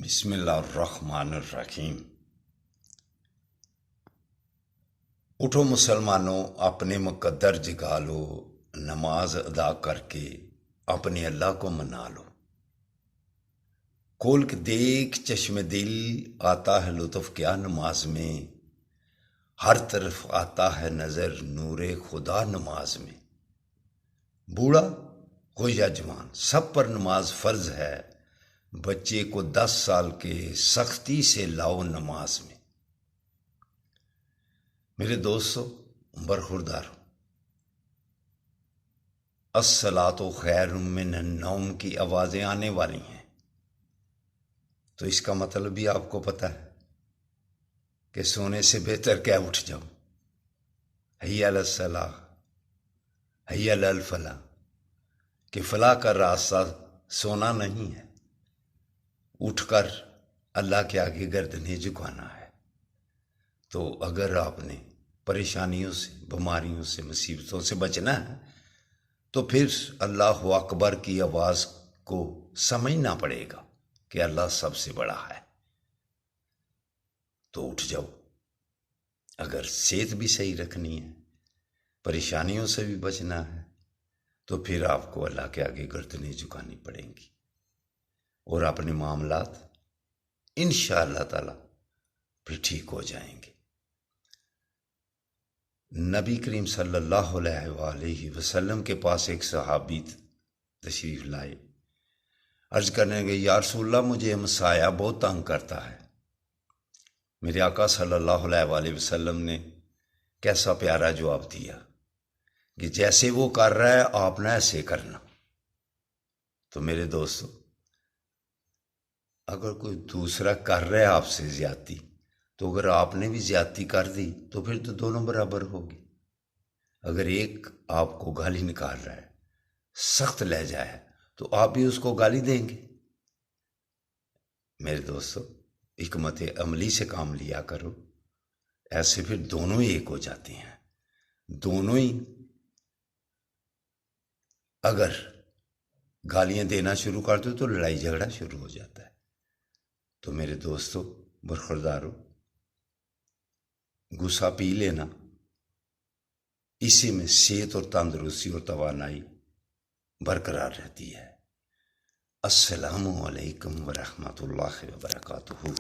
بسم اللہ الرحمن الرحیم۔ اٹھو مسلمانوں، اپنے مقدر جگا لو، نماز ادا کر کے اپنے اللہ کو منا لو۔ کھول کے دیکھ چشم دل، آتا ہے لطف کیا نماز میں، ہر طرف آتا ہے نظر نور خدا نماز میں۔ بوڑھا ہو یا جوان، سب پر نماز فرض ہے، بچے کو 10 سال کے سختی سے لاؤ نماز میں۔ میرے دوستو برخوردار، الصلاۃ خیر من النوم کی آوازیں آنے والی ہیں، تو اس کا مطلب بھی آپ کو پتہ ہے کہ سونے سے بہتر کیا اٹھ جاؤ۔ حی علی الصلاح، حی علی الفلاح، کہ فلاح کا راستہ سونا نہیں ہے، اٹھ کر اللہ کے آگے گردنیں جھکانا ہے۔ تو اگر آپ نے پریشانیوں سے، بیماریوں سے، مصیبتوں سے بچنا ہے تو پھر اللہ اکبر کی آواز کو سمجھنا پڑے گا کہ اللہ سب سے بڑا ہے۔ تو اٹھ جاؤ۔ اگر صحت بھی صحیح رکھنی ہے، پریشانیوں سے بھی بچنا ہے، تو پھر آپ کو اللہ کے آگے گردنیں جھکانی پڑیں گی، اور اپنے معاملات انشاءاللہ تعالی پھر ٹھیک ہو جائیں گے۔ نبی کریم صلی اللہ علیہ وآلہ وسلم کے پاس ایک صحابی تشریف لائے، عرض کرنے لگے، یا رسول اللہ مجھے مسایہ بہت تنگ کرتا ہے۔ میرے آقا صلی اللہ علیہ وآلہ وسلم نے کیسا پیارا جواب دیا کہ جیسے وہ کر رہا ہے آپ نے ایسے کرنا۔ تو میرے دوستو، اگر کوئی دوسرا کر رہا ہے آپ سے زیادتی، تو اگر آپ نے بھی زیادتی کر دی تو پھر تو دونوں برابر ہوگی۔ اگر ایک آپ کو گالی نکال رہا ہے، سخت لہجہ ہے، تو آپ بھی اس کو گالی دیں گے۔ میرے دوستو، حکمت عملی سے کام لیا کرو، ایسے پھر دونوں ہی ایک ہو جاتے ہیں۔ دونوں ہی اگر گالیاں دینا شروع کر دو تو لڑائی جھگڑا شروع ہو جاتا ہے۔ تو میرے دوستو برخوردارو، غصہ پی لینا، اسی میں صحت اور تندرستی اور توانائی برقرار رہتی ہے۔ السلام علیکم ورحمۃ اللہ وبرکاتہ۔